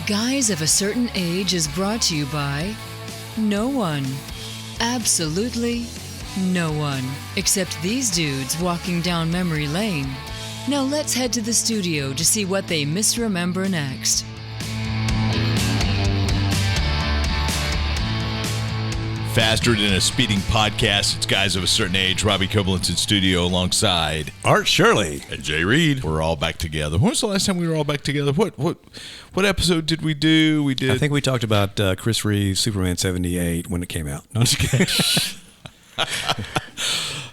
Guys of a Certain Age is brought to you by no one. Absolutely no one. Except these dudes walking down memory lane. Now let's head to the studio to see what they misremember next. Faster than a speeding podcast, it's Guys of a Certain Age. Robbie Koblentz in studio alongside Art Shirley and Jay Reed. We're all back together. When was the last time we were all back together? What episode did we do? I think we talked about Chris Reeve's Superman 78 when it came out. No, I'm just kidding.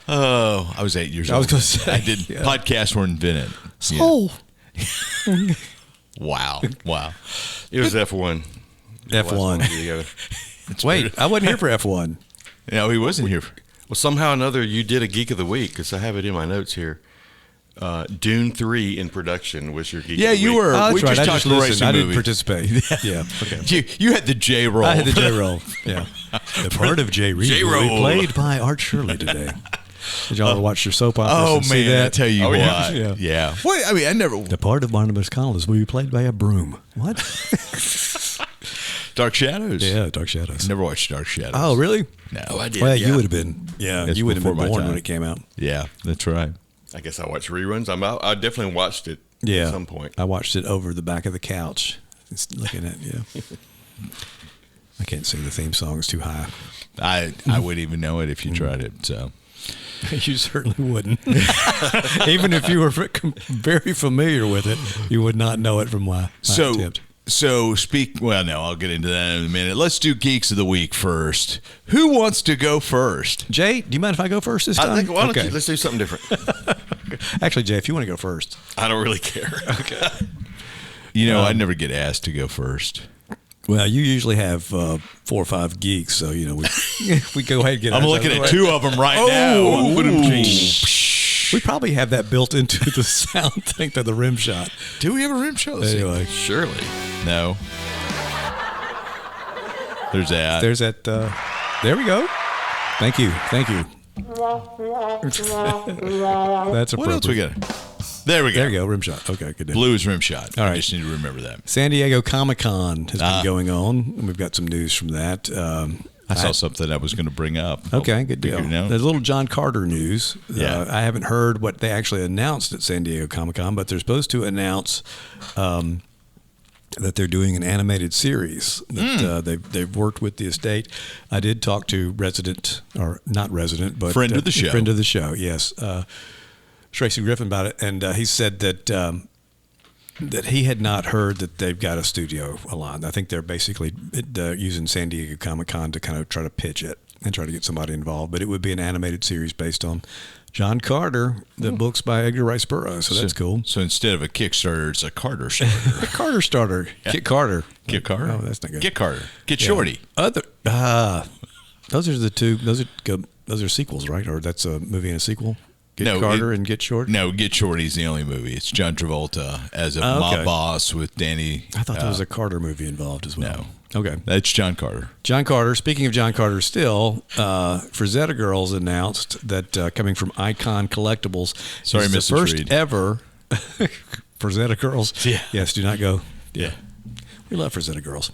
Oh, I was 8 years old. I was going to say. I did. Podcasts were invented. So. Yeah. Wow. It was F1. F1. Wait, I wasn't here for F1. No, he wasn't here. Well, somehow or another, you did a Geek of the Week, because I have it in my notes here. Dune 3 in production was your Geek of the Week. You were. Oh, we that's right. just talked racing I movie. didn't participate. Yeah. Okay. You had the J roll. I had the J roll. Yeah. The part of Jay Reed will be played by Art Shirley today. Did y'all ever watch your soap operas? Oh, and see man, that? I tell you what. Yeah. What? I mean, I never. The part of Barnabas Collins will be played by a broom. What? Dark Shadows. Yeah, Dark Shadows. Never watched Dark Shadows. Oh, really? No. I did. Well, yeah. you would have been. Yeah, That's you would have been before my born time. when it came out. Yeah, that's right. I guess I watched reruns. I definitely watched it Yeah, at some point. I watched it over the back of the couch. Just looking at I can't sing the theme song; it's too high. I wouldn't even know it if you tried it. So You certainly wouldn't. Even if you were very familiar with it, you would not know it from my attempt. Well, no, I'll get into that in a minute. Let's do Geeks of the Week first. Who wants to go first? Jay, do you mind if I go first this time? I think, let's do something different. Actually, Jay, if you want to go first. I don't really care. Okay. I never get asked to go first. Well, you usually have 4 or 5 geeks, so we go ahead and get. I'm looking at 2 of them right now. We probably have that built into the sound thing to the rim shot. Do we have a rim shot? Let's see. Anyway, Surely. No. There's that. there's that. There we go. Thank you. That's appropriate. What else we got? There we go. There you go. Rim shot. Okay, good deal. Blues rim shot. All right. I just need to remember that. San Diego Comic-Con has been going on, and we've got some news from that. I saw something I was going to bring up. Okay, good deal. Figured it out. There's a little John Carter news. Yeah. I haven't heard what they actually announced at San Diego Comic-Con, but they're supposed to announce that they're doing an animated series. That they've worked with the estate. I did talk to friend of the show. Yes, Tracy Griffin about it, and he said that he had not heard that they've got a studio aligned. I think they're basically using San Diego Comic-Con to kind of try to pitch it and try to get somebody involved. But it would be an animated series based on John Carter, the books by Edgar Rice Burroughs. So that's cool. So instead of a Kickstarter, it's a Carter starter. A Carter starter. Yeah. Get Carter. Get Carter? Oh, that's not good. Get Carter. Get Shorty. Those are the two. Those are sequels, right? Or that's a movie and a sequel? Carter and Get Shorty? No, Get Shorty's the only movie. It's John Travolta as a mob boss with Danny. I thought there was a Carter movie involved as well. No. Okay. That's John Carter. John Carter. Speaking of John Carter still, Frazetta Girls announced that coming from Icon Collectibles. Sorry, is the Mrs. first Reed. ever Frazetta Girls. Yeah. Yes, do not go. Yeah. We love Frazetta Girls.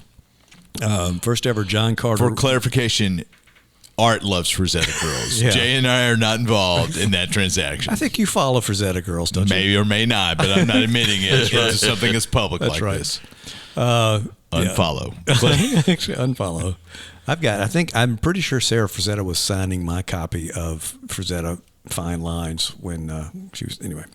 First ever John Carter. For clarification, Art loves Frazetta Girls. Yeah. Jay and I are not involved in that transaction. I think you follow Frazetta Girls, don't you? May or may not, but I'm not admitting it into something that's public That's like right. this. Unfollow. Unfollow. Actually, unfollow. I'm pretty sure Sarah Frazetta was signing my copy of Frazetta Fine Lines when she was, anyway.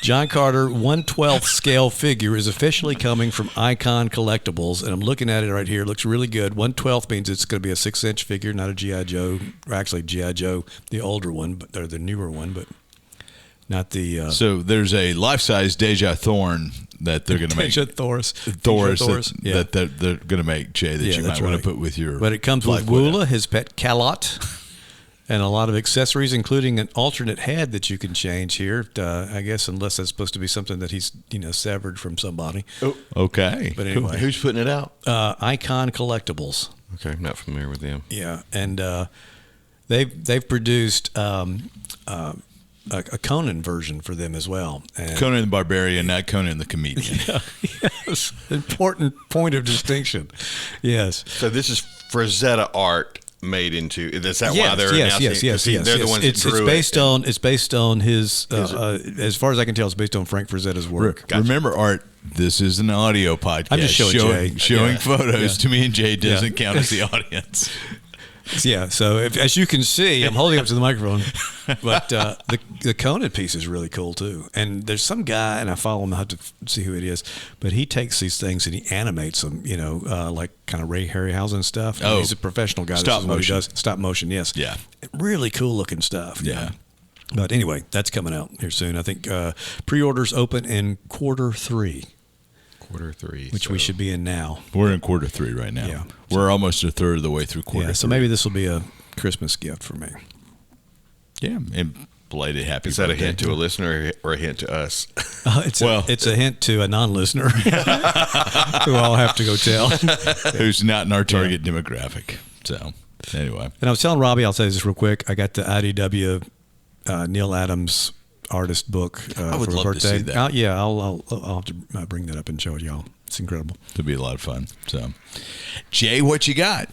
John Carter 1/12 scale figure is officially coming from Icon Collectibles, and I'm looking at it right here. It looks really good. 1/12 means it's going to be a 6-inch figure, not a G.I. Joe. Or actually, G.I. Joe, the older one, or the newer one, but not the. So there's a life-size Deja Thorn that they're going to make. Deja Thoris. That they're going to make, Jay, that you might want to put with your. But it comes with Woola, his pet Calot, and a lot of accessories, including an alternate head that you can change here. I guess unless that's supposed to be something that he's severed from somebody. Oh, okay. But anyway, who's putting it out? Icon Collectibles. Okay, I'm not familiar with them. Yeah, and they've produced a Conan version for them as well. And Conan the Barbarian, not Conan the Comedian. yes, important point of distinction. Yes. So this is Frazetta art made into. Is that yes, why they're yes, announcing? Yes. They're the ones that drew It's based on his. As far as I can tell, it's based on Frank Frazetta's work. Gotcha. Remember, Art. This is an audio podcast. I'm just showing photos to me and Jay doesn't count as the audience. Yeah, so as you can see, I'm holding up to the microphone, but the Conan piece is really cool too. And there's some guy, and I follow him. I have to see who it is, but he takes these things and he animates them. Like kind of Ray Harryhausen stuff. And he's a professional guy. Stop motion. Stop motion. Yes. Yeah. Really cool looking stuff. Yeah. But anyway, that's coming out here soon. I think pre-orders open in Q3. Q3, which we should be in now. We're in Q3 right now. Yeah. We're almost a third of the way through Q3. Yeah, so maybe this will be a Christmas gift for me. Yeah, and belated happy Is that birthday. a hint to a listener or a hint to us? It's a hint to a non-listener who I'll have to go tell. Who's not in our target demographic. So, anyway. And I was telling Robbie, I'll say this real quick, I got the IDW Neil Adams artist book I would for love birthday. to see that. I'll have to bring that up and show it y'all. It's incredible. It'll be a lot of fun. So, Jay, what you got?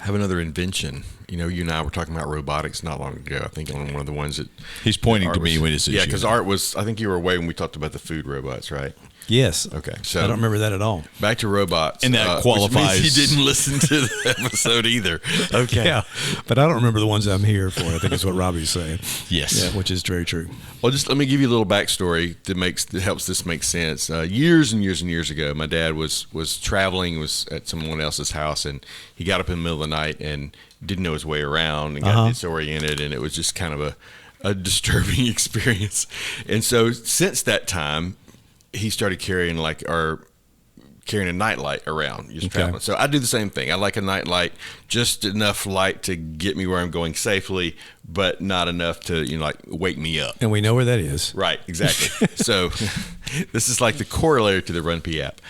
I have another invention. You and I were talking about robotics not long ago. I think on one of the ones that he's pointing to me when he says, "Yeah," because Art was. I think you were away when we talked about the food robots, right? Yes. Okay. So I don't remember that at all. Back to robots, and that qualifies. Which means he didn't listen to the episode either. Okay. Yeah, but I don't remember the ones I'm here for. I think is what Robbie's saying. Yes. Yeah, which is very true. Well, just let me give you a little backstory that helps this make sense. Years and years and years ago, my dad was traveling, was at someone else's house, and he got up in the middle of the night and didn't know his way around and got disoriented, and it was just kind of a disturbing experience. And so since that time, he started carrying a nightlight around, just traveling. So I do the same thing. I like a nightlight, just enough light to get me where I'm going safely, but not enough to wake me up. And we know where that is. Right, exactly. So this is like the corollary to the Run P app.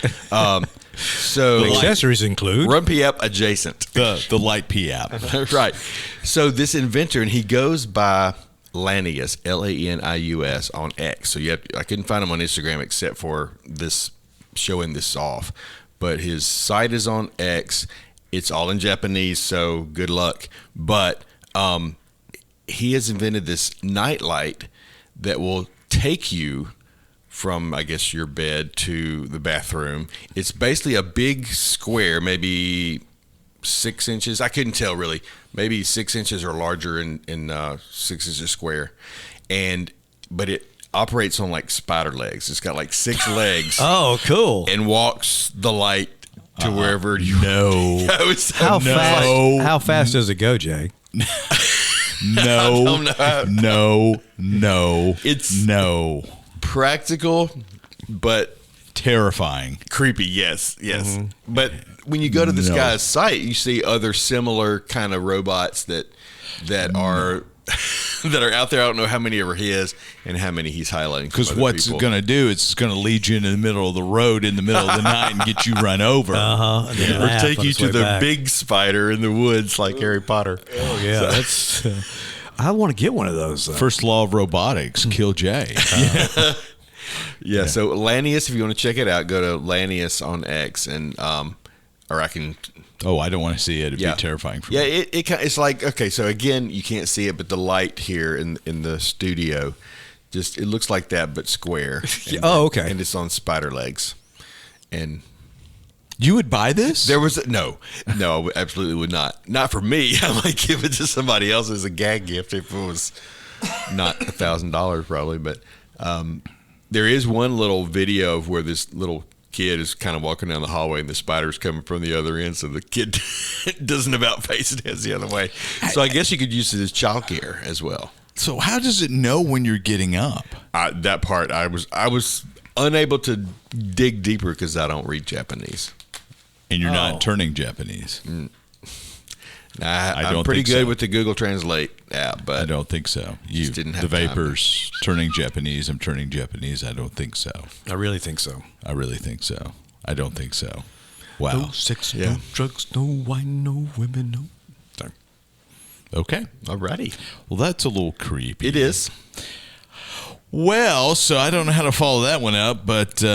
So the accessories include Run P app adjacent, the Light P app. Right. So this inventor, and he goes by Lanius, Lanius on X. So I couldn't find him on Instagram except for this showing this off. But his site is on X. It's all in Japanese, so good luck. But he has invented this nightlight that will take you from, I guess, your bed to the bathroom. It's basically a big square, maybe 6 inches. I couldn't tell really. Maybe 6 inches or larger in 6 inches square, but it operates on like spider legs. It's got like 6 legs. Oh, cool! And walks the light to wherever you know. How fast does it go, Jay? No. It's practical, but terrifying, creepy. Yes. But when you go to this guy's site, you see other similar kind of robots that are that are out there. I don't know how many are his and how many he's highlighting. Because what's it going to do? It's going to lead you into the middle of the road in the middle of the night and get you run over. Or take you to the big spider in the woods like Harry Potter. Oh, yeah. That's. I want to get one of those. First law of robotics, kill Jay. Yeah, so Lanius, if you want to check it out, go to Lanius on X, and or I can. Oh, I don't want to see it. It'd be terrifying for me. Yeah, it's like, okay, so again, you can't see it, but the light here in the studio, just it looks like that, but square. And, okay. And it's on spider legs, and. You would buy this? There was no, I absolutely would not. Not for me. I might give it to somebody else as a gag gift if it was not $1,000 probably. But there is one little video of where this little kid is kind of walking down the hallway and the spider's coming from the other end, so the kid doesn't about face it as the other way. So I guess you could use it as childcare as well. So how does it know when you're getting up? That part I was unable to dig deeper because I don't read Japanese. And you're not turning Japanese. I'm pretty good with the Google Translate app, but I don't think so. You didn't have the vapors turning Japanese. I'm turning Japanese. I don't think so. I really think so. I really think so. I don't think so. Wow. No sex, no drugs, no wine, no women, no. Sorry. Okay. Alrighty. Well, that's a little creepy. It is. Well, so I don't know how to follow that one up, but you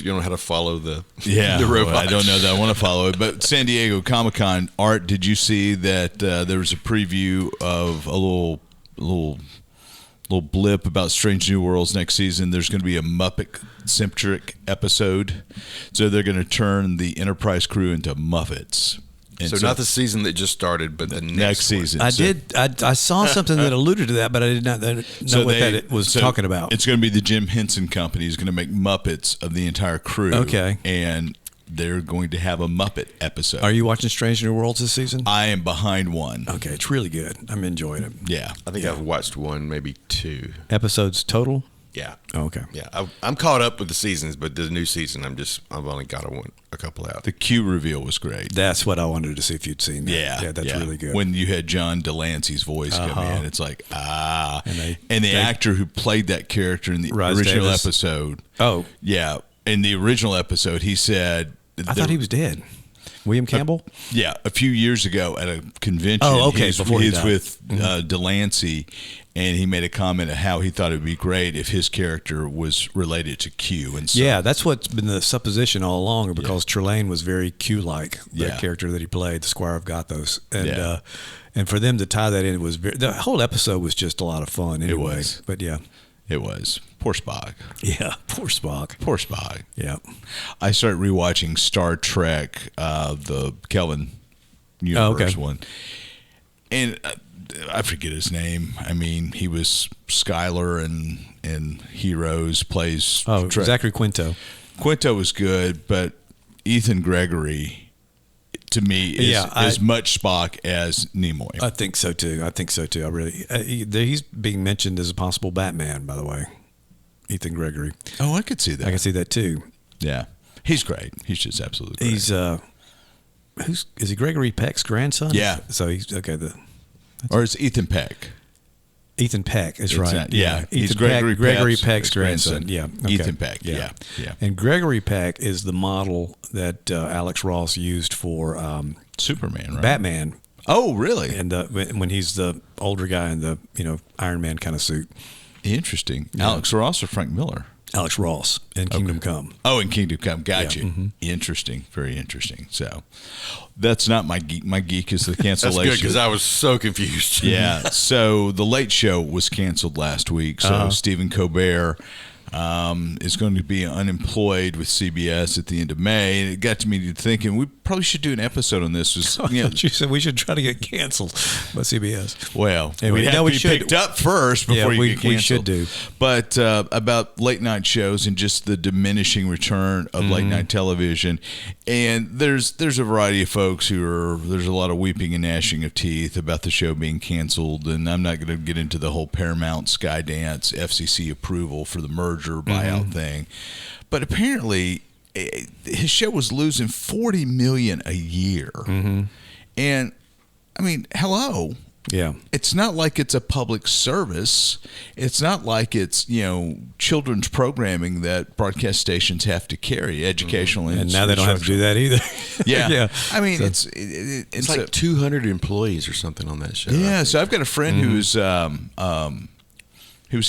don't know how to follow the robot. Well, I don't know that I want to follow it. But San Diego Comic-Con, Art, did you see that there was a preview of a little blip about Strange New Worlds next season? There's going to be a Muppet-centric episode, so they're going to turn the Enterprise crew into Muppets. And so not the season that just started, but the next season. I saw something that alluded to that, but I did not know what it was talking about. It's going to be the Jim Henson Company is going to make Muppets of the entire crew. Okay. And they're going to have a Muppet episode. Are you watching Strange New Worlds this season? I am behind one. Okay, it's really good. I'm enjoying it. Yeah. I think I've watched one, maybe two. Episodes total? Yeah. Oh, okay. Yeah. I'm caught up with the seasons, but the new season, I've only got a couple out. The Q reveal was great. That's what I wanted to see if you'd seen that. Yeah. That's really good. When you had John Delancey's voice come in, it's like, And the actor who played that character in the original episode. Oh. Yeah. In the original episode, he said... I thought he was dead. William Campbell? A few years ago at a convention. Oh, okay. Before he was with Delancey, and he made a comment of how he thought it would be great if his character was related to Q. And so, that's what's been the supposition all along, because Trelane was very Q-like, the character that he played, the Squire of Gothos. And for them to tie that in, the whole episode was just a lot of fun anyway. It was. But it was. Poor Spock. Yeah, poor Spock. Poor Spock. Yeah. I started rewatching Star Trek, the Kelvin universe one. And I forget his name. I mean, he was Skylar in Heroes, plays... Zachary Quinto. Quinto was good, but Ethan Gregory, to me, is as much Spock as Nimoy. I think so, too. I really... he's being mentioned as a possible Batman, by the way. Ethan Gregory. Oh, I could see that. I can see that too. Yeah, he's great. He's just absolutely great. He's is he Gregory Peck's grandson? Yeah. So he's okay. Or it's Ethan Peck. Ethan Peck is right. He's Gregory Peck's grandson. Yeah. Okay. Ethan Peck. Yeah. And Gregory Peck is the model that Alex Ross used for Superman, right? Batman. Oh, really? And when he's the older guy in the Iron Man kind of suit. Interesting. Yeah. Alex Ross or Frank Miller? Alex Ross in Kingdom Come. Oh, in Kingdom Come. Got you. Mm-hmm. Interesting. Very interesting. So that's not my geek. My geek is the cancellation. That's good because I was so confused. Yeah. So The Late Show was canceled last week. So Stephen Colbert is going to be unemployed with CBS at the end of May. And it got to me thinking we probably should do an episode on this. You said we should try to get canceled by CBS. Well, anyway, we'd have to be picked up first before you get canceled. We should do. But about late night shows and just the diminishing return of late night television. And there's a variety of folks there's a lot of weeping and gnashing of teeth about the show being canceled. And I'm not going to get into the whole Paramount Skydance FCC approval for the merger buyout thing. But apparently his show was losing $40 million a year. And I mean, hello. Yeah. It's not like it's a public service. It's not like it's, children's programming that broadcast stations have to carry, educational and now they don't have to do that either. Yeah. I mean, so, it's like 200 employees or something on that show. Yeah. So I've got a friend who's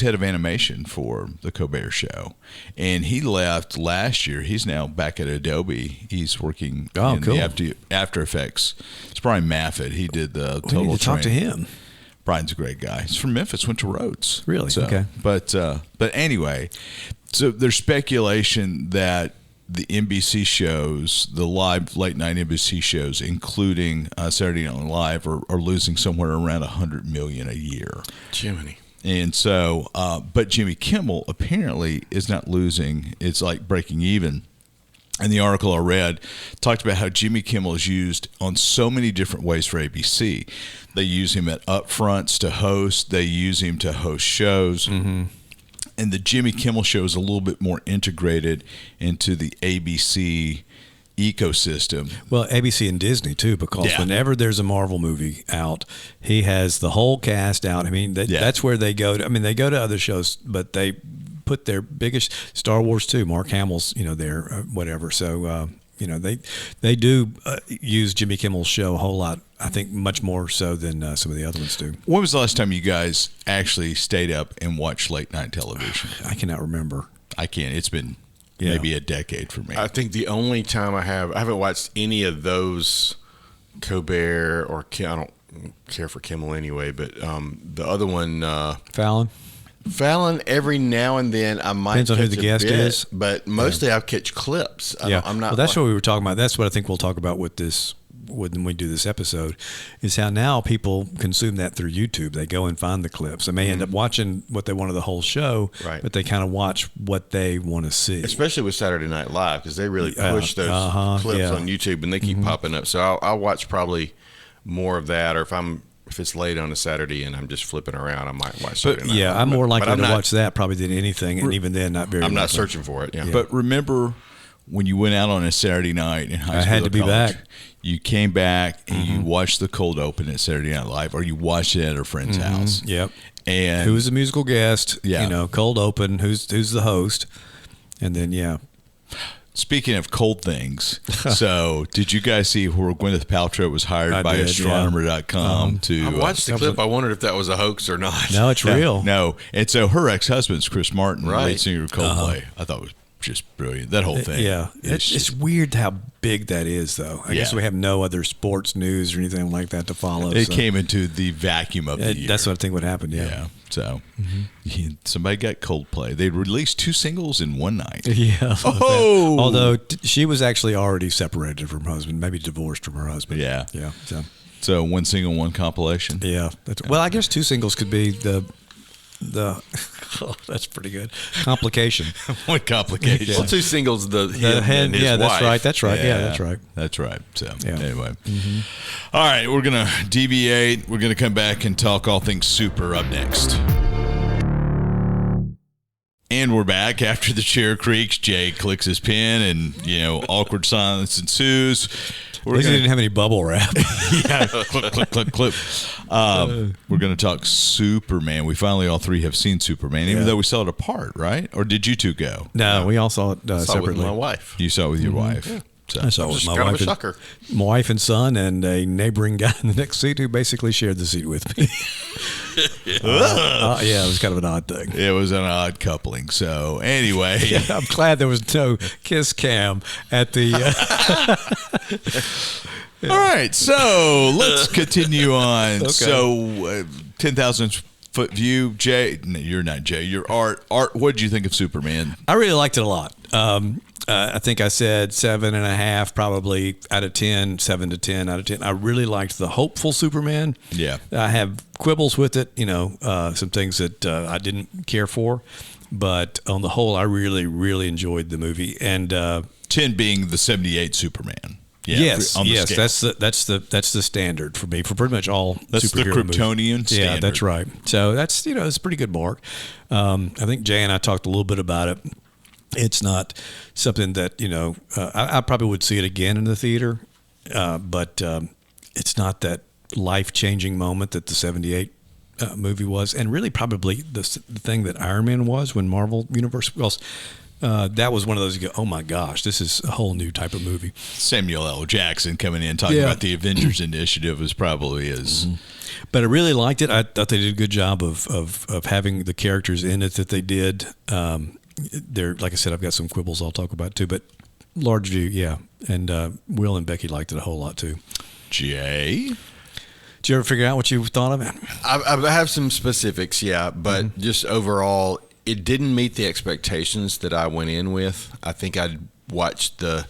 head of animation for the Colbert Show, and he left last year. He's now back at Adobe. He's working in the After Effects. It's Brian Maffett. He did the total. We need to talk to him. Brian's a great guy. He's from Memphis. Went to Rhodes. Really? So, okay. But anyway, so there's speculation that the NBC shows, the live late night NBC shows, including Saturday Night Live, are losing somewhere around $100 million a year. Jiminy. And so, but Jimmy Kimmel apparently is not losing. It's like breaking even. And the article I read talked about how Jimmy Kimmel is used on so many different ways for ABC. They use him at upfronts to host. They use him to host shows. And the Jimmy Kimmel show is a little bit more integrated into the ABC ecosystem. Well, ABC and Disney too, because whenever there's a Marvel movie out, he has the whole cast out. I mean, that's where they go. They go to other shows, but they put their biggest Star Wars too. Mark Hamill's, there, whatever. So they do use Jimmy Kimmel's show a whole lot. I think much more so than some of the other ones do. When was the last time you guys actually stayed up and watched late night television? I cannot remember. I can't. It's been maybe a decade for me. I think the only time I haven't watched any of those Colbert or I don't care for Kimmel anyway, but the other one, Fallon, every now and then I might depends on who the guest is, but mostly I'll catch clips. I'm not. Well, that's what we were talking about. That's what I think we'll talk about with this when we do this episode, is how now people consume that through YouTube. They go and find the clips. They may end up watching what they wanted the whole show, right, but they kind of watch what they want to see. Especially with Saturday Night Live, because they really push those clips on YouTube, and they keep popping up. So I'll watch probably more of that, or if it's late on a Saturday and I'm just flipping around, I might watch Saturday Night Live. I'm more likely to watch that probably than anything, and even then, not very. I'm not searching for it. Yeah. But remember, when you went out on a Saturday night in high school, I had to be back. You came back and you watched the cold open at Saturday Night Live, or you watched it at a friend's house. Yep. And who was the musical guest? Yeah. Cold open. Who's the host? And then Speaking of cold things, so did you guys see where Gwyneth Paltrow was hired by astronomer.com to... I watched the clip. I wondered if that was a hoax or not. No, it's real. No. And so her ex-husband's Chris Martin, right, lead singer of Coldplay. I thought it was just brilliant. That whole thing. Yeah. It's weird how big that is, though. I guess we have no other sports news or anything like that to follow. It came into the vacuum of the year. That's what I think would happen, So somebody got Coldplay. They released 2 singles in one night. Yeah. Oh! Although she was actually already separated from her husband, maybe divorced from her husband. Yeah. Yeah. So 1 single, 1 compilation. Yeah. Well, I guess 2 singles could be the that's pretty good. Complication. 1 complication. Well, 2 singles, him and his that's wife. right. That's right. Yeah, that's right. That's right. So anyway. All right, we're going to deviate. We're going to come back and talk all things super up next. And we're back after the chair creaks. Jay clicks his pen and, awkward silence ensues. At least he didn't have any bubble wrap. Clip. We're going to talk Superman. We finally all 3 have seen Superman, even though we saw it apart, right? Or did you 2 go? No, we all saw it I saw separately. it with my wife. You saw it with your wife. Yeah. So. I saw it with my wife and son, and a neighboring guy in the next seat who basically shared the seat with me. It was kind of an odd thing. It was an odd coupling. So anyway, I'm glad there was no kiss cam at the. All right, so let's continue on. Okay. So 10,000 foot view, Jay. No, you're not Jay. You're Art. Art, what did you think of Superman? I really liked it a lot. I think I said 7.5 probably out of 10, 7 to 10 out of 10. I really liked the hopeful Superman. Yeah. I have quibbles with it, some things that I didn't care for. But on the whole, I really, really enjoyed the movie. And 10 being the 78 Superman. Yeah, yes, that's the standard for me for pretty much all. That's the Kryptonian movies. standard. Yeah, that's right. So that's it's a pretty good mark. I think Jay and I talked a little bit about it. It's not something that I probably would see it again in the theater, but it's not that life-changing moment that the 78 movie was, and really probably the thing that Iron Man was when Marvel Universe was. That was one of those you go, oh my gosh, this is a whole new type of movie. Samuel L. Jackson coming in talking about the Avengers Initiative was probably his. But I really liked it. I thought they did a good job of having the characters in it that they did. Like I said, I've got some quibbles I'll talk about too, but large view, yeah. And Will and Becky liked it a whole lot too. Jay? Did you ever figure out what you thought of it? I have some specifics, but just overall, it didn't meet the expectations that I went in with. I think I'd watched the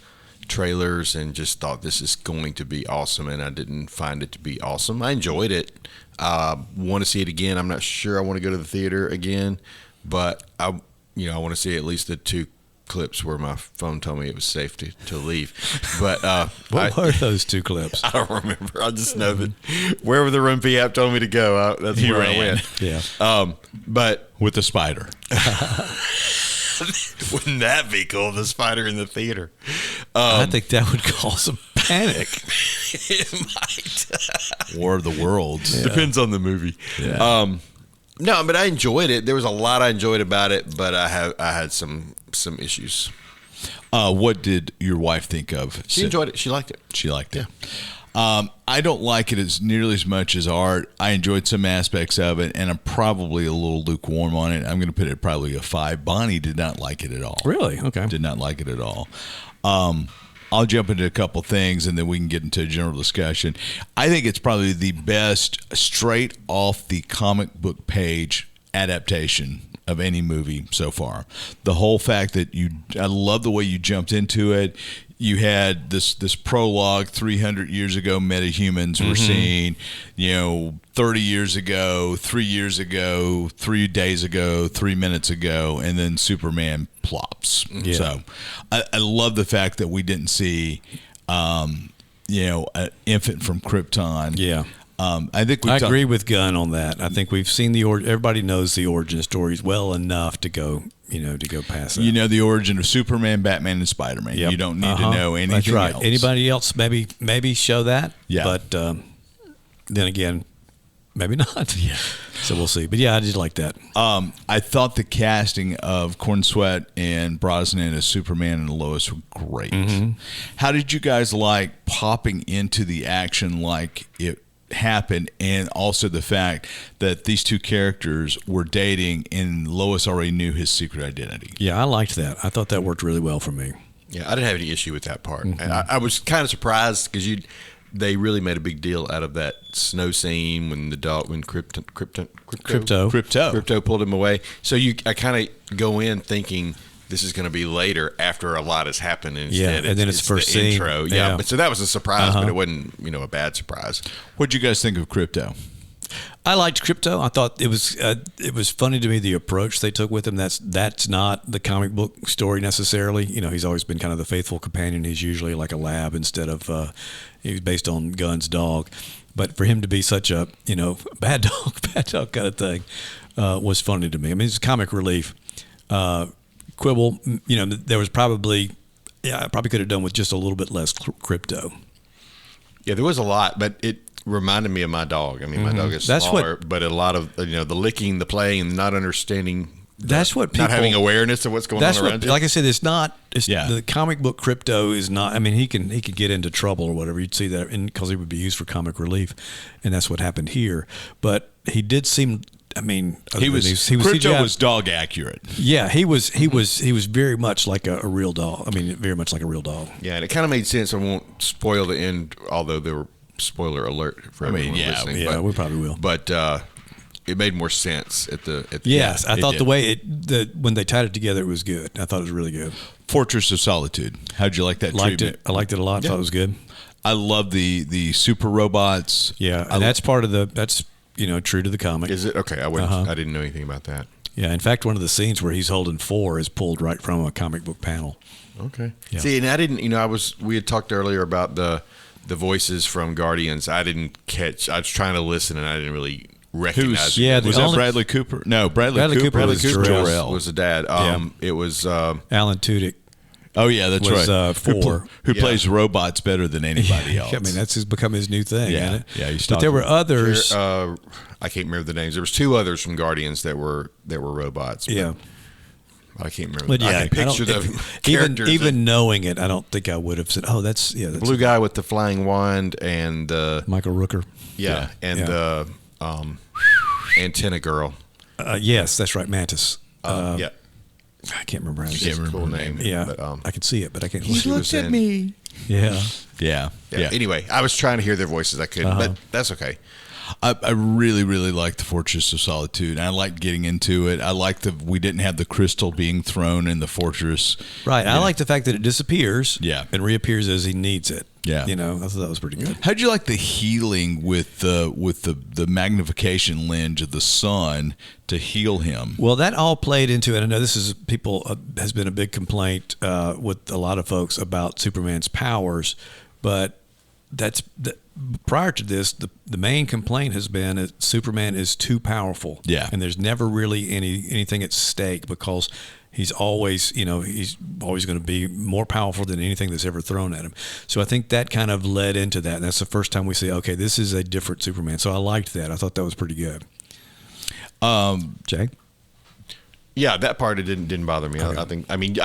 trailers and just thought this is going to be awesome, and I didn't find it to be awesome. I enjoyed it. Want to see it again. I'm not sure I want to go to the theater again, but I want to see at least the 2 clips where my phone told me it was safe to leave. But what were those 2 clips? I don't remember. I just know that wherever the Rumpy app told me to go, that's where I went. Yeah. But with the spider. Wouldn't that be cool? The spider in the theater. I think that would cause some panic. It might. War of the Worlds. Yeah. Depends on the movie. Yeah. No, but I enjoyed it. There was a lot I enjoyed about it, but I had some issues. What did your wife think of? She enjoyed it. She liked it. She liked it. I don't like it as nearly as much as Art. I enjoyed some aspects of it, and I'm probably a little lukewarm on it. I'm going to put it probably a 5. Bonnie did not like it at all. Really? Okay. Did not like it at all. I'll jump into a couple things, and then we can get into a general discussion. I think it's probably the best straight off the comic book page adaptation of any movie so far. The whole fact that I love the way you jumped into it. You had this prologue 300 years ago, metahumans were seen, 30 years ago, 3 years ago, 3 days ago, 3 minutes ago, and then Superman plops. Yeah. So I love the fact that we didn't see, an infant from Krypton. Yeah. I think I agree with Gunn on that. I think we've seen everybody knows the origin stories well enough to go past that. The origin of Superman, Batman, and Spider-Man. Yep. You don't need to know anything That's right. else. Anybody else maybe show that? Yeah. But then again, maybe not. Yeah. So we'll see. But yeah, I did like that. I thought the casting of Corn Sweat and Brosnan as Superman and Lois were great. Mm-hmm. How did you guys like popping into the action like it happened, and also the fact that these two characters were dating and Lois already knew his secret identity? Yeah, I liked that. I thought that worked really well for me. Yeah, I didn't have any issue with that part. And I was kind of surprised because they really made a big deal out of that snow scene when Crypto pulled him away. So I kind of go in thinking this is going to be later after a lot has happened. Instead, and then it's first the scene. Intro. Yeah, but so that was a surprise, but it wasn't a bad surprise. What'd you guys think of Crypto? I liked Crypto. I thought it was funny to me, the approach they took with him. That's not the comic book story necessarily. He's always been kind of the faithful companion. He's usually like a lab instead of he's based on Gunn's dog. But for him to be such a bad dog kind of thing was funny to me. I mean, it's comic relief. Quibble, there was probably I probably could have done with just a little bit less Crypto. Yeah, there was a lot, but it reminded me of my dog. I mean, my dog is smaller, but a lot of the licking, the playing, and not understanding. That's what people, not having awareness of what's going on around you. Like I said, the comic book Crypto is not. I mean, he can get into trouble or whatever. You'd see that because he would be used for comic relief, and that's what happened here. But he did seem. I mean, Crypto was dog accurate. Yeah, he was very much like a real dog. I mean, very much like a real dog. Yeah, and it kind of made sense. I won't spoil the end, although there were spoiler alert for everyone listening. Yeah, we probably will. But it made more sense at the yes, I thought the way when they tied it together, it was good. I thought it was really good. Fortress of Solitude. How'd you like that treatment? I liked it a lot. Yeah. Thought it was good. I love the super robots. Yeah, and that's part of that's true to the comic. Is it? Okay, I didn't know anything about that. Yeah, in fact, one of the scenes where he's holding 4 is pulled right from a comic book panel. Okay. Yeah. See, and I didn't, we had talked earlier about the voices from Guardians. I didn't catch. I was trying to listen, and I didn't really recognize. Was that Bradley Cooper? No, Bradley Cooper was Jor-El. Was the dad. It was Alan Tudyk. Oh yeah, that's right. 4 who plays robots better than anybody else. I mean, that's become his new thing. Yeah, isn't it? Yeah. But there were others. I can't remember the names. There was 2 others from Guardians that were robots. Yeah. I can't remember. But I can picture the characters. Even knowing it, I don't think I would have said, "Oh, that's blue guy with the flying wand and Michael Rooker." Yeah, and the antenna girl. Yes, that's right, Mantis. Yeah. I can't remember how It's a cool name. Yeah, but, I can see it, but I can't. He looked at me. Yeah. Anyway, I was trying to hear their voices. I couldn't, but that's okay. I really, really liked the Fortress of Solitude. I liked getting into it. I liked we didn't have the crystal being thrown in the fortress. Right. I like the fact that it disappears. Yeah. And reappears as he needs it. Yeah. I thought that was pretty good. How'd you like the healing with the magnification lens of the sun to heal him? Well, that all played into it. I know this is has been a big complaint with a lot of folks about Superman's powers, but prior to this, the main complaint has been that Superman is too powerful. Yeah. And there's never really anything at stake because he's always going to be more powerful than anything that's ever thrown at him. So I think that kind of led into that. And that's the first time we see, okay, this is a different Superman. So I liked that. I thought that was pretty good. Jay? Yeah, that part it didn't bother me. Okay. I think. I mean,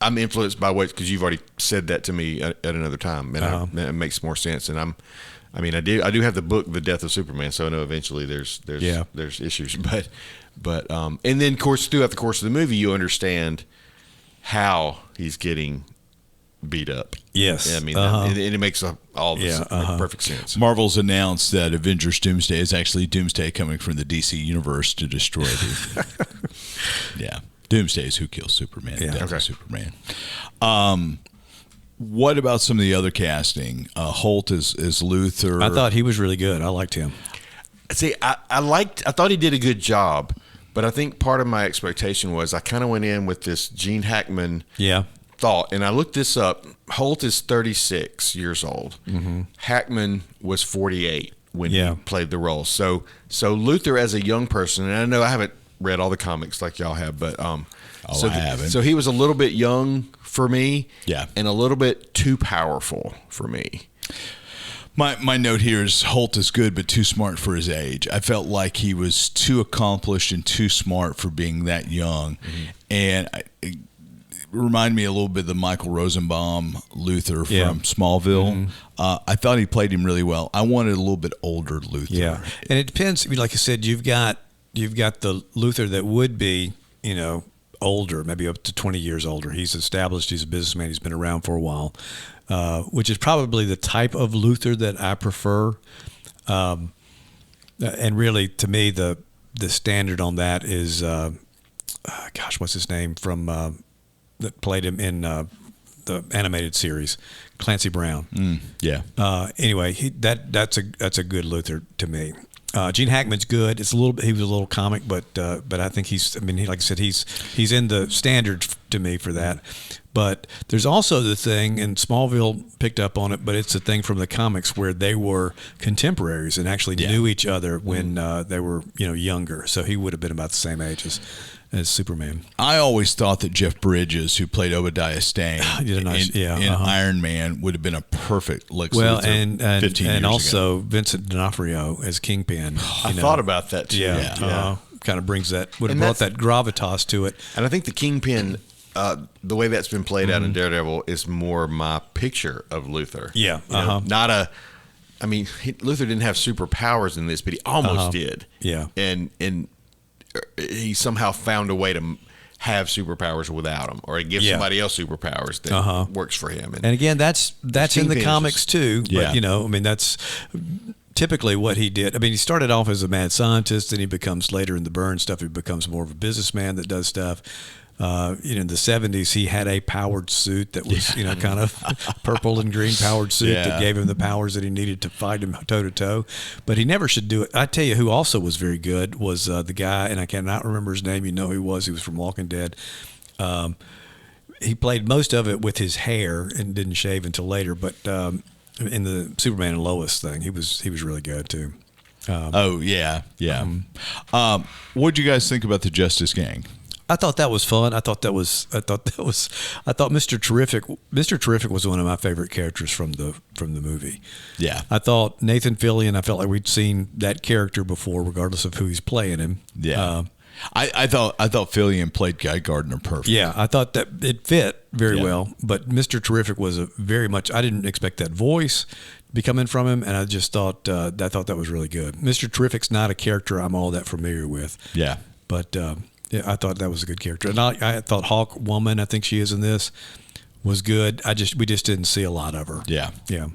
I'm influenced by what, because you've already said that to me at another time, and it makes more sense. And I do have the book, The Death of Superman, so I know eventually there's issues, but and then of course throughout the course of the movie you understand how he's getting beat up. Yes. I mean, and it makes all this make perfect sense. Marvel's announced that Avengers Doomsday is actually Doomsday coming from the DC universe to destroy the. Yeah. Doomsday is who kills Superman. Yeah. Death of Superman. What about some of the other casting? Holt is Luthor. I thought he was really good. I liked him. See, I thought he did a good job, but I think part of my expectation was I kind of went in with this Gene Hackman thought, and I looked this up. Holt is 36 years old. Mm-hmm. Hackman was 48 when he played the role. So Luthor as a young person, and I know I haven't read all the comics like y'all have, but I haven't. So he was a little bit young for me, and a little bit too powerful for me. My note here is Holt is good but too smart for his age. I felt like he was too accomplished and too smart for being that young, and it reminded me a little bit of the Michael Rosenbaum Luthor from Smallville. I thought he played him really well. I wanted a little bit older Luthor. Yeah, and it depends. I mean, like I said, you've got the Luthor that would be, older, maybe up to 20 years older. He's established. He's a businessman. He's been around for a while, which is probably the type of Luthor that I prefer. And really, to me, the standard on that is, what's his name from that played him in the animated series, Clancy Brown. Anyway, that's a good Luthor to me. Gene Hackman's good. He was a little comic, but I think like I said, he's in the standards to me for that. But there's also the thing, and Smallville picked up on it, but it's a thing from the comics where they were contemporaries and actually knew each other when they were younger. So he would have been about the same age as Superman. I always thought that Jeff Bridges, who played Obadiah Stane in Iron Man, would have been a perfect Lex Luthor 15 years ago. And also Vincent D'Onofrio as Kingpin. I thought about that too. Kind of brings that, would have brought that gravitas to it. And I think the Kingpin, the way that's been played out in Daredevil is more my picture of Luthor. Yeah. Luthor didn't have superpowers in this, but he almost did. Yeah. And he somehow found a way to have superpowers without him, or give somebody else superpowers that works for him. And again, that's in the comics too. But that's typically what he did. I mean, he started off as a mad scientist, and he becomes later in the Byrne stuff. He becomes more of a businessman that does stuff. In the 70s, he had a powered suit that was, kind of purple and green powered suit that gave him the powers that he needed to fight him toe to toe. But he never should do it. I tell you who also was very good was the guy, and I cannot remember his name. Who he was. He was from Walking Dead. He played most of it with his hair and didn't shave until later. But in the Superman and Lois thing, he was really good too. What'd you guys think about the Justice Gang? I thought that was fun. I thought Mr. Terrific. Mr. Terrific was one of my favorite characters from the movie. Yeah. I thought Nathan Fillion. I felt like we'd seen that character before, regardless of who he's playing him. Yeah. I thought Fillion played Guy Gardner perfect. Yeah, I thought that it fit very well. But Mr. Terrific was I didn't expect that voice to be coming from him, and I just thought I thought that was really good. Mr. Terrific's not a character I'm all that familiar with. Yeah. But I thought that was a good character. And I thought Hawk Woman, I think she is in this, was good. We just didn't see a lot of her. Yeah. Yeah.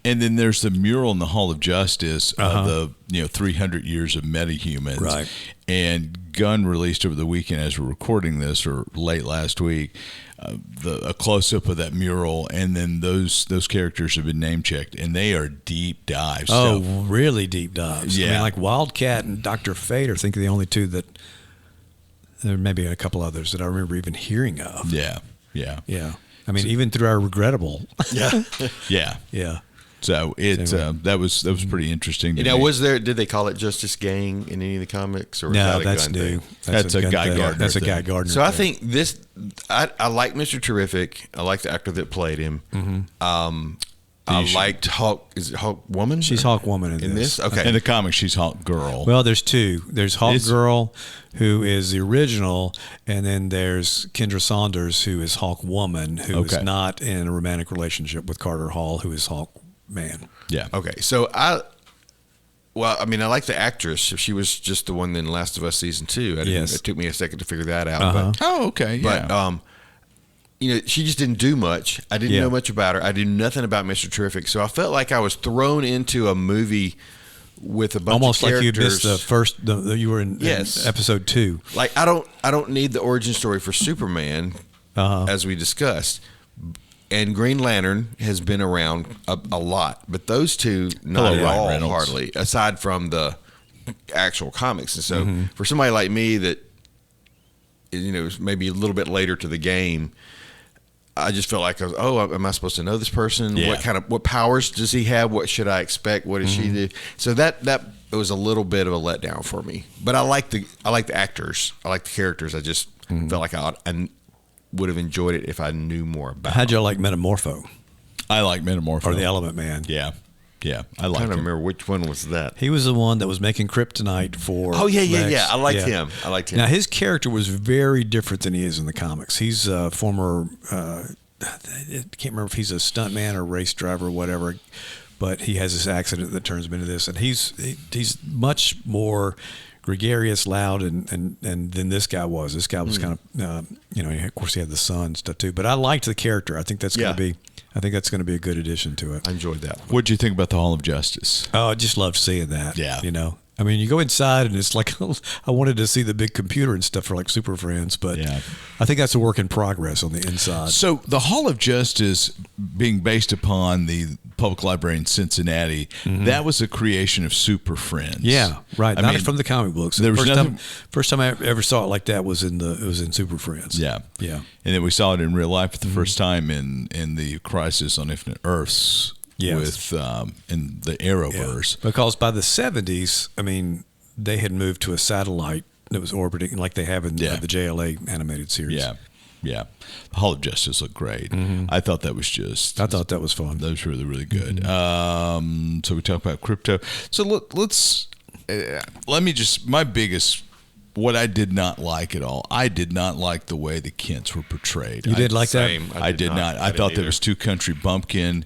And then there's the mural in the Hall of Justice of the 300 years of metahumans. Right. And Gunn released over the weekend, as we're recording this, or late last week, a close-up of that mural, and then those characters have been name-checked, and they are deep dives. Oh, really deep dives. Yeah. I mean, like Wildcat and Dr. Fate are, I think, the only two that – there may be a couple others that I remember even hearing of. Yeah. I mean, even through our regrettable. Yeah. Yeah. So that was pretty interesting. Did they call it Justice Gang in any of the comics, or no? That's new. That's a Guy Gardner. That's a Guy Gardner. So I think this. I like Mr. Terrific. I like the actor that played him. Mm-hmm. I liked Hawk. Is it Hawk Woman? She's Hawk Woman in this. Okay. In the comics, she's Hawk Girl. Well, there's two. There's Hawk Girl, who is the original, and then there's Kendra Saunders, who is Hawk Woman, who is not in a romantic relationship with Carter Hall, who is Hawk Man. Yeah. Okay. So I like the actress. She was just the one in Last of Us season 2. It took me a second to figure that out. But, she just didn't do much. I didn't know much about her. I knew nothing about Mr. Terrific. So I felt like I was thrown into a movie with a bunch almost of characters. Like you missed the first. You were in episode 2. Like I don't need the origin story for Superman, as we discussed. And Green Lantern has been around a lot, but those two not at all, hardly, aside from the actual comics. And so for somebody like me that is maybe a little bit later to the game, I just felt like am I supposed to know this person? Yeah. What powers does he have? What should I expect? What does she do? So that was a little bit of a letdown for me. But I like the actors. I like the characters. I just felt like I would have enjoyed it if I knew more about. How'd you like Metamorpho? I like Metamorpho. Or the Element Man. Yeah. I like. I don't remember which one was that. He was the one that was making Kryptonite for. Oh yeah. I liked him. Now his character was very different than he is in the comics. He's a former. I can't remember if he's a stuntman or race driver or whatever, but he has this accident that turns him into this, and he's much more gregarious, loud, and than this guy was. This guy was kind of of course he had the sun and stuff too. But I liked the character. I think that's going to be. I think that's going to be a good addition to it. I enjoyed that. What did you think about the Hall of Justice? Oh, I just loved seeing that. Yeah. I mean, you go inside and it's like I wanted to see the big computer and stuff for like Super Friends, but I think that's a work in progress on the inside. So the Hall of Justice being based upon the Public Library in Cincinnati, that was a creation of Super Friends. Yeah, right. Not from the comic books. There was first time I ever saw it like that was in Super Friends. Yeah. And then we saw it in real life for the first time in the Crisis on Infinite Earths. Yes. With in the Arrowverse. Yeah. Because by the 70s, I mean, they had moved to a satellite that was orbiting like they have in the JLA animated series. Yeah. The Hall of Justice looked great. I thought that was I thought that was fun. That was really, really good. So we talked about crypto. So let's let me just what I did not like at all. I did not like the way the Kents were portrayed. You did like that? I did not. I thought there was too country bumpkin.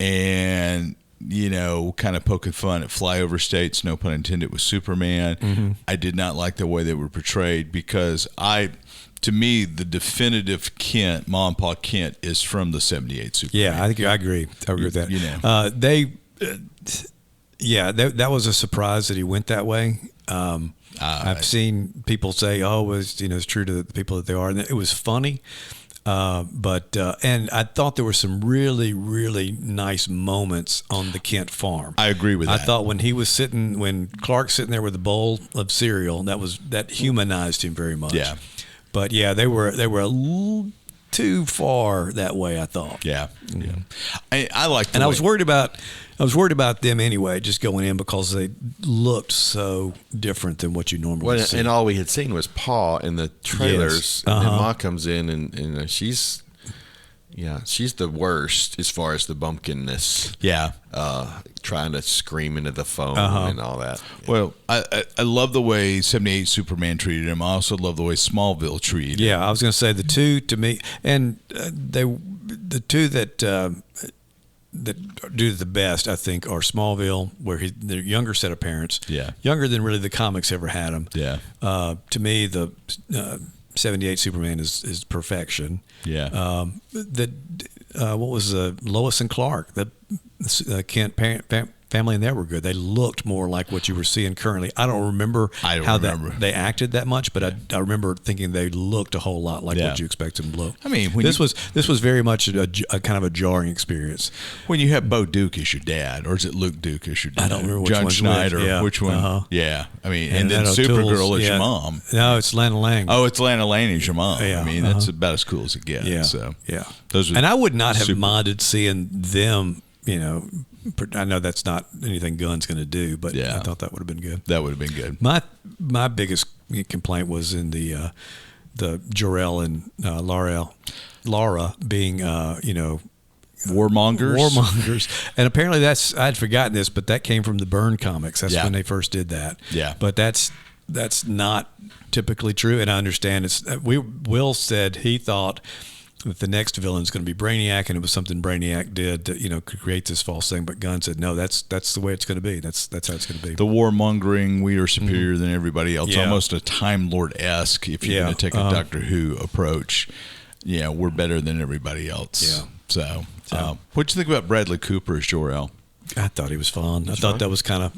And, kind of poking fun at flyover states, no pun intended, with Superman. I did not like the way they were portrayed because to me, the definitive Kent, Ma and Pa Kent, is from the 78 Superman. Yeah, I agree. I agree with that. That was a surprise that he went that way. I've seen people say, it's true to the people that they are. And it was funny. But I thought there were some really, really nice moments on the Kent farm. I agree with that. I thought when Clark's sitting there with a bowl of cereal, that humanized him very much. Yeah. But they were a little too far that way, I thought. Yeah. I like. And I was worried about them anyway, just going in because they looked so different than what you normally see. And all we had seen was Pa in the trailers, and then Ma comes in, and she's the worst as far as the bumpkinness. Yeah, trying to scream into the phone and all that. Well, I love the way 78 Superman treated him. I also love the way Smallville treated him. Yeah, I was going to say the two to me, and the two that do the best, I think, are Smallville, where the younger set of parents, younger than really the comics ever had them. Yeah. To me, the 78 Superman is perfection. Yeah. What was Lois and Clark? The Kent family in there were good. They looked more like what you were seeing currently. I don't remember how they acted that much, but I remember thinking they looked a whole lot like what you expect them to look. I mean, this was very much a kind of a jarring experience. When you have Bo Duke as your dad, or is it Luke Duke as your dad? I don't remember which John one's Schneider. which. Yeah. Which one? Yeah. I mean, and then Supergirl is your mom. No, it's Lana Lang. Oh, it's Lana Lang as your mom. Yeah. I mean, that's about as cool as it gets. Yeah. So and I would not have minded seeing them. I know that's not anything Gunn's going to do, but I thought that would have been good. That would have been good. My biggest complaint was in the Jor-El and Laura being Warmongers. And apparently I'd forgotten this, but that came from the Byrne comics. That's when they first did that. Yeah. But that's not typically true, and I understand Will said he thought that the next villain is going to be Brainiac, and it was something Brainiac did to, create this false thing. But Gunn said, no, that's the way it's going to be. That's how it's going to be. The warmongering, we are superior than everybody else. Yeah. Almost a Time Lord-esque, if you're going to take a Doctor Who approach. Yeah, we're better than everybody else. Yeah. So what'd you think about Bradley Cooper as Jor-El? I thought he was fun. I thought that was kind of,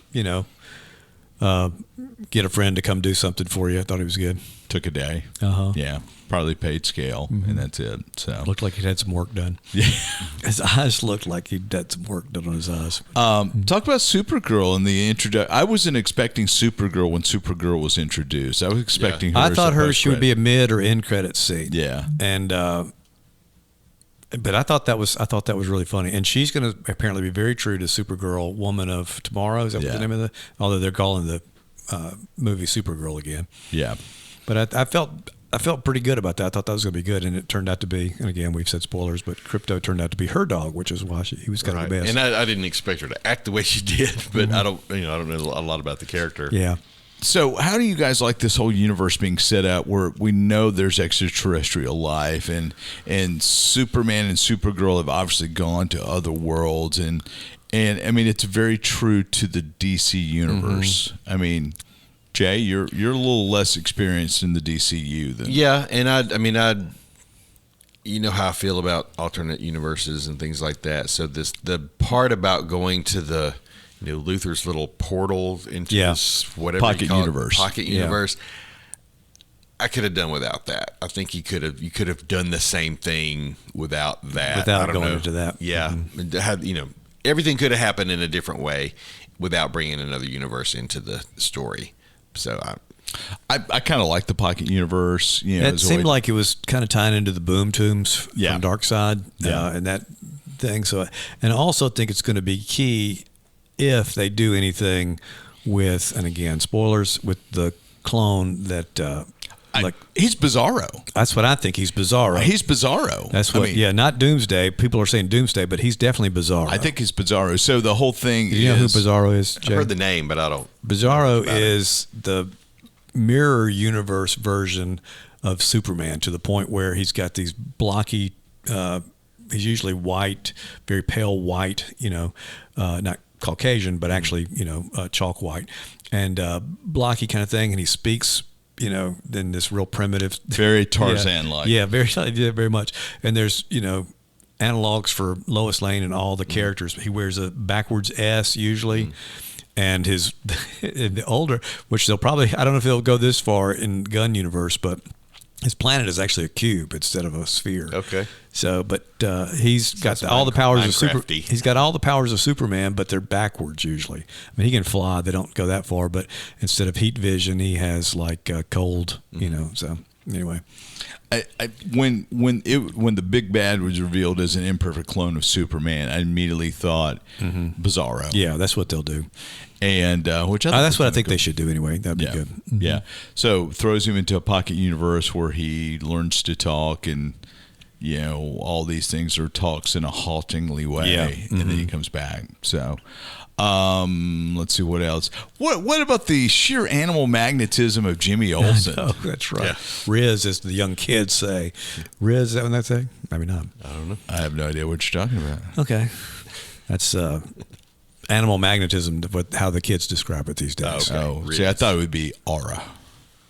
get a friend to come do something for you. I thought he was good. Took a day. Yeah. Probably paid scale, and that's it. So looked like he'd had some work done. Yeah, his eyes looked like he'd had some work done on his eyes. Talk about Supergirl and the introduction. I wasn't expecting Supergirl when Supergirl was introduced. I was expecting her. I thought she would be a mid or end credit scene. Yeah, and but I thought that was really funny. And she's going to apparently be very true to Supergirl, Woman of Tomorrow. Is that what the name of although they're calling the movie Supergirl again. Yeah, but I felt pretty good about that. I thought that was going to be good, and it turned out to be. And again, we've said spoilers, but Crypto turned out to be her dog, which is why he was kind of the best. And I didn't expect her to act the way she did, but I don't know a lot about the character. Yeah. So, how do you guys like this whole universe being set up where we know there's extraterrestrial life, and Superman and Supergirl have obviously gone to other worlds, and I mean it's very true to the DC universe. I mean. Jay, you're a little less experienced in the DCU than and I you know how I feel about alternate universes and things like that. So the part about going to the Luthor's little portal into this whatever pocket universe, I could have done without that. I think you could have done the same thing without that. Without going into that, everything could have happened in a different way without bringing another universe into the story. So I kind of like the pocket universe. It seemed like it was kind of tying into the Boom Tombs from Darkseid and that thing. So, and I also think it's going to be key if they do anything with, and again, spoilers, with the clone that he's Bizarro. That's what I think. He's Bizarro. He's Bizarro. That's what. Not Doomsday. People are saying Doomsday, but he's definitely Bizarro. I think he's Bizarro. So the whole thing. Do you know who Bizarro is, Jay? I've heard the name, but I don't. Bizarro is the mirror universe version of Superman, to the point where he's got these blocky. He's usually white, very pale white. Not Caucasian, but actually chalk white, and blocky kind of thing, and he speaks. Then this real primitive, very Tarzan-like. Very much. And there's analogs for Lois Lane and all the characters. He wears a backwards S usually, and in the older, which they'll probably, I don't know if they'll go this far in Gunn universe, but his planet is actually a cube instead of a sphere. Okay. So, but he's got all the powers of He's got all the powers of Superman, but they're backwards usually. I mean, he can fly; they don't go that far. But instead of heat vision, he has like cold. So anyway, when the big bad was revealed as an imperfect clone of Superman, I immediately thought Bizarro. Yeah, that's what they'll do. And that's what I think they should do anyway. That'd be good. Yeah. So throws him into a pocket universe where he learns to talk, and all these things are talks in a haltingly way, and then he comes back. So let's see what else. What about the sheer animal magnetism of Jimmy Olsen? Oh, that's right. Yeah. Riz, as the young kids say. Riz, is that what they say? Maybe not. I don't know. I have no idea what you're talking about. Okay. That's animal magnetism, how the kids describe it these days. See, I thought it would be aura.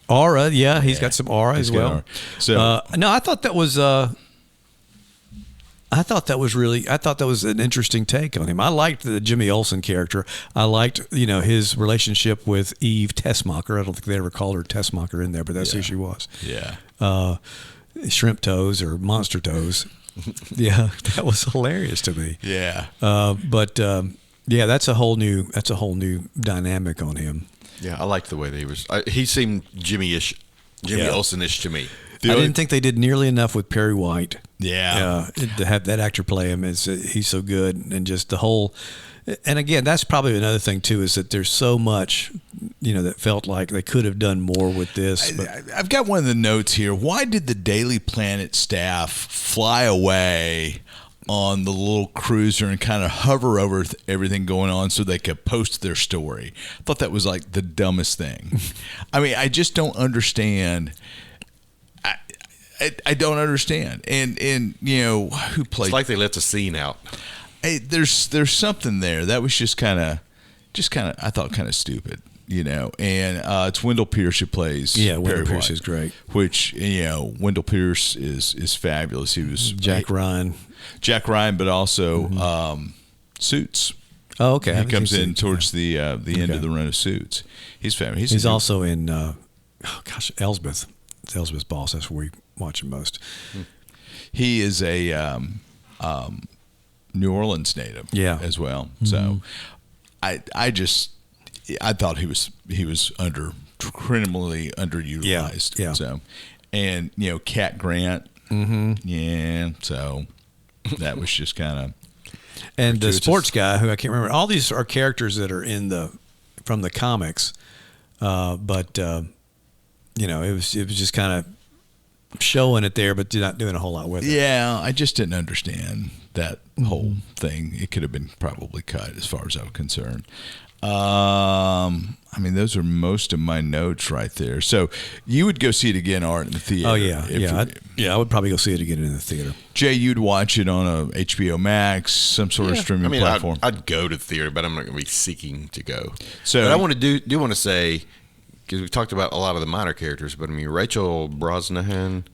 Aura, he's got some aura as well. Aura. So no, I thought that was an interesting take on him. I liked the Jimmy Olsen character. I liked, his relationship with Eve Tessmacher. I don't think they ever called her Tessmacher in there, but that's who she was. Yeah. Shrimp toes or monster toes. Yeah, that was hilarious to me. Yeah. Yeah, that's a whole new dynamic on him. Yeah, I liked the way that he was. He seemed Jimmy Olsen-ish to me. I didn't think they did nearly enough with Perry White. Yeah, to have that actor play him he's so good, and just the whole. And again, that's probably another thing too, is that there's so much, that felt like they could have done more with this. I've got one of the notes here. Why did the Daily Planet staff fly away on the little cruiser and kind of hover over everything going on so they could post their story. I thought that was like the dumbest thing. I mean, I just don't understand. I don't understand. And who played? It's like they left the scene out. There's something there that was just kind of I thought kind of stupid. And it's Wendell Pierce who plays. Yeah, Wendell Pierce is great. Which Wendell Pierce is fabulous. He was Jack Ryan, but also Suits. Oh, okay. He comes in towards the end of the run of Suits. He's fabulous. He's also in Elsbeth. It's Elsbeth's boss. That's where we watch him most. He is a New Orleans native. As well. Mm-hmm. So I thought he was criminally underutilized. Yeah. So, and Cat Grant. Mm-hmm. Yeah. So that was just kind of. And the sports guy who I can't remember. All these are characters that are from the comics, but it was just kind of showing it there, but not doing a whole lot with it. Yeah, I just didn't understand that whole thing. It could have been probably cut, as far as I'm concerned. I mean, those are most of my notes right there. So you would go see it again, Art, in the theater? Oh, yeah. I would probably go see it again in the theater. Jay, you'd watch it on a HBO Max, some sort of streaming platform? I'd go to the theater, but I'm not going to be seeking to go. So, but I want to do want to say, because we talked about a lot of the minor characters, but I mean, Rachel Brosnahan,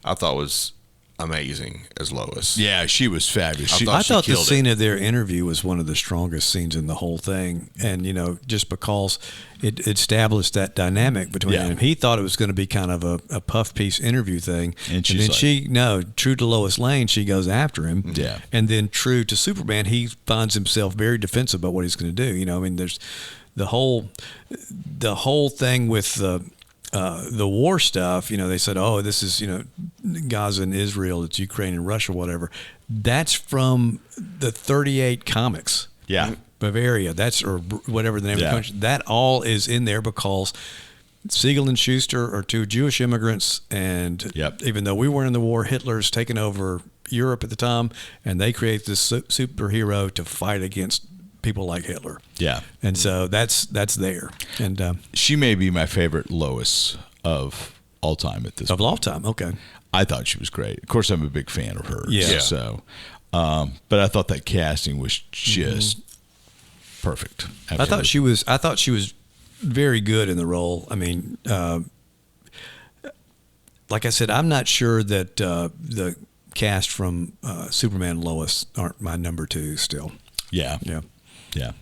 I thought was amazing as Lois. Yeah, she was fabulous. I thought the scene of their interview was one of the strongest scenes in the whole thing. And, just because it established that dynamic between them. He thought it was going to be kind of a puff piece interview thing. And then true to Lois Lane, she goes after him. Yeah. And then true to Superman, he finds himself very defensive about what he's going to do. There's the whole thing with the war stuff, they said, oh, this is, Gaza and Israel, it's Ukraine and Russia, whatever. That's from the 38 comics. Yeah. Bavaria, or whatever the name of the country. That all is in there because Siegel and Schuster are two Jewish immigrants. And even though we weren't in the war, Hitler's taken over Europe at the time, and they create this superhero to fight against people like Hitler. Yeah. And so that's there. And she may be my favorite Lois of all time at this point. Of all time, okay. I thought she was great. Of course, I'm a big fan of hers. Yeah. So, but I thought that casting was just perfect. Absolutely. I thought she was very good in the role. I mean, like I said, I'm not sure that the cast from Superman and Lois aren't my number two still. Yeah. Yeah. Yeah.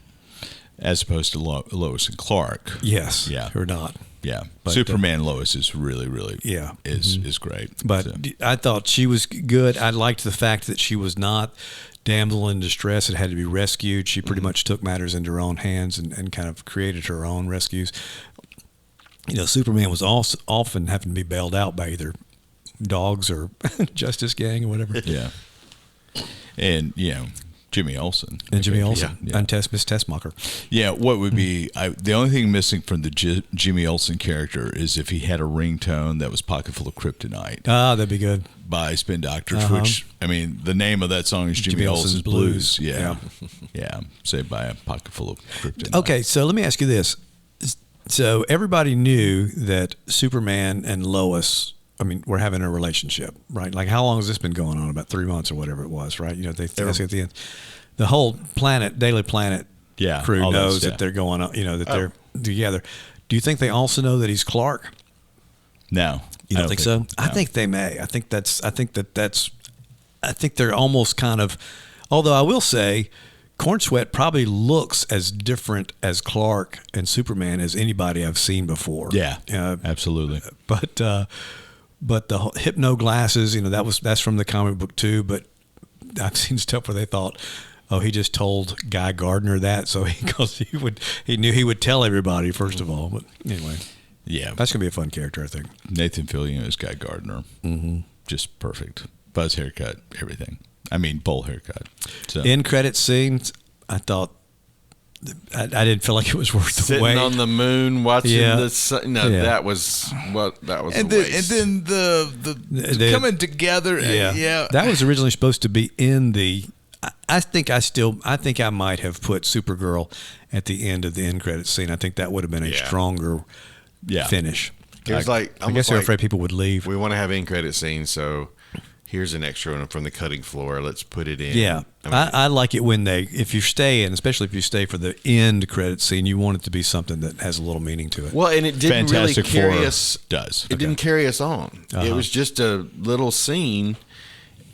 As opposed to Lois and Clark. Yes. Yeah. Or not. Yeah. But Superman Lois is really, really is great. But I thought she was good. I liked the fact that she was not damsel in distress. It had to be rescued. She pretty much took matters into her own hands and kind of created her own rescues. Superman was also often having to be bailed out by either dogs or Justice Gang or whatever. Yeah. And, Jimmy Olsen. And Jimmy Olsen. Yeah. And Miss Tessmacher. Yeah, what would be the only thing missing from the Jimmy Olsen character is if he had a ringtone that was Pocket Full of Kryptonite. Ah, that'd be good. By Spin Doctors, which, I mean, the name of that song is Jimmy Olsen's Blues. Yeah. Yeah. Saved by a Pocket Full of Kryptonite. Okay, so let me ask you this. So everybody knew that Superman and Lois, were having a relationship, right? Like, how long has this been going on? About 3 months or whatever it was, right? They ask at the end. The whole Daily Planet crew knows that they're going on, that they're together. Do you think they also know that he's Clark? No. You don't think so? No. I think they may. I think they're almost kind of, although I will say, Cornsweat probably looks as different as Clark and Superman as anybody I've seen before. Yeah, absolutely. But the hypno glasses, that's from the comic book too. But I've seen stuff where they thought, oh, he just told Guy Gardner that, so he knew he would tell everybody first of all. But anyway, yeah, that's gonna be a fun character, I think. Nathan Fillion is Guy Gardner, just perfect. Buzz haircut, everything. I mean, bowl haircut. So. In credit scenes, I thought I didn't feel like it was worth the wait. Sitting on the moon watching the sun. No, that was and then the coming together. Yeah, that was originally supposed to be in the. I think I might have put Supergirl at the end of the end credits scene. I think that would have been a stronger finish. It was I guess they're afraid people would leave. We want to have end credit scenes, so here's an extra one from the cutting floor. Let's put it in. Yeah, I like it when if you stay, and especially if you stay for the end credit scene, you want it to be something that has a little meaning to it. Well, and it didn't Fantastic really carry Four us. It didn't carry us on. It was just a little scene.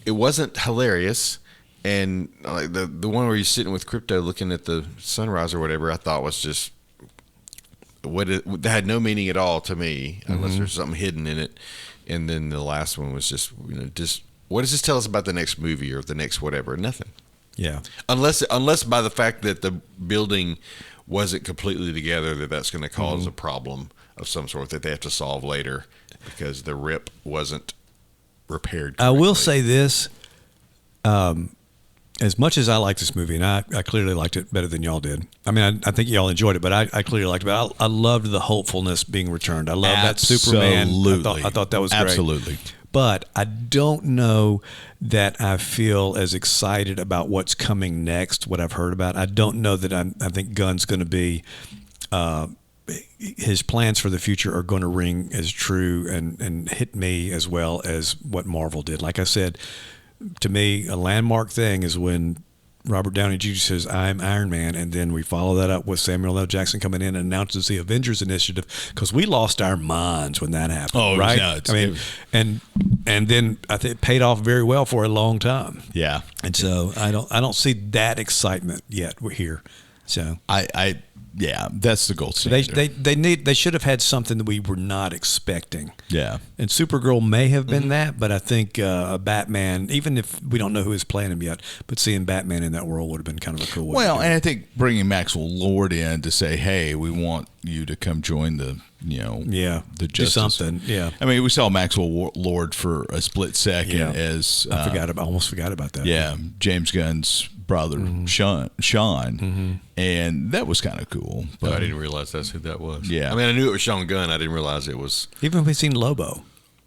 It wasn't hilarious. And like the one where you're sitting with Crypto looking at the sunrise or whatever, I thought was just that had no meaning at all to me, unless there's something hidden in it. And then the last one was just what does this tell us about the next movie or the next whatever? Nothing. Yeah. Unless by the fact that the building wasn't completely together, that's going to cause a problem of some sort that they have to solve later because the rip wasn't repaired correctly. I will say this. As much as I like this movie, and I clearly liked it better than y'all did. I mean, I think y'all enjoyed it, but I clearly liked it. But I loved the hopefulness being returned. I love that Superman. I thought that was great. Absolutely. But I don't know that I feel as excited about what's coming next, what I've heard about. I don't know that I think Gunn's going to be his plans for the future are going to ring as true and hit me as well as what Marvel did. Like I said, to me, a landmark thing is when Robert Downey Jr. says, "I'm Iron Man," and then we follow that up with Samuel L. Jackson coming in and announces the Avengers Initiative, because we lost our minds when that happened. Oh, right? Yeah, I mean, and then I think it paid off very well for a long time. Yeah, and so I don't see that excitement yet. We're here, so yeah, that's the gold standard. They should have had something that we were not expecting. Yeah, and Supergirl may have been that, but I think Batman, even if we don't know who is playing him yet, but seeing Batman in that world would have been kind of a cool way. Well, and I think bringing Maxwell Lord in to say, "Hey, we want you to come join the the Justice." Do something. Yeah, I mean, we saw Maxwell Lord for a split second as I almost forgot about that. Yeah, James Gunn's brother, Sean, and that was kind of cool. But I didn't realize that's who that was. Yeah, I mean, I knew it was Sean Gunn. I didn't realize it was. Even if we've seen Lobo,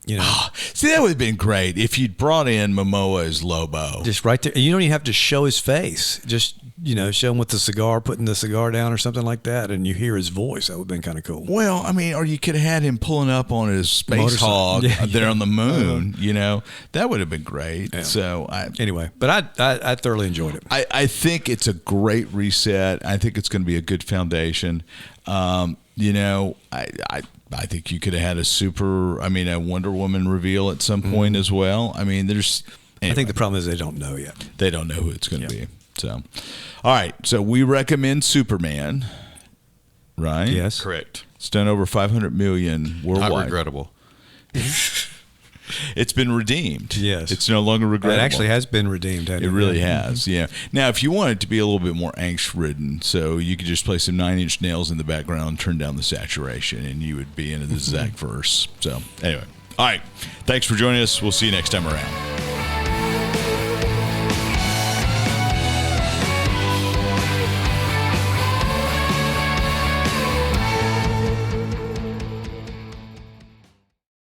see, that would have been great if you'd brought in Momoa as Lobo, just right there. You don't even have to show his face. Just show him with the cigar, putting the cigar down or something like that, and you hear his voice. That would have been kind of cool. Well, I mean, or you could have had him pulling up on his space hog there on the moon. That would have been great. Yeah. So anyway, but I thoroughly enjoyed it. I think it's a great reset. I think it's going to be a good foundation. I think you could have had a Wonder Woman reveal at some point as well. I mean, anyway. I think the problem is they don't know yet. They don't know who it's going to be. So, all right. So we recommend Superman, right? Yes, correct. It's done over 500 million worldwide. Not regrettable. It's been redeemed. Yes, it's no longer regrettable. It actually has been redeemed. It really has. Yeah. Now, if you want it to be a little bit more angst-ridden, so you could just play some 9-inch nails in the background, turn down the saturation, and you would be into the Zach verse. So, anyway, all right. Thanks for joining us. We'll see you next time around.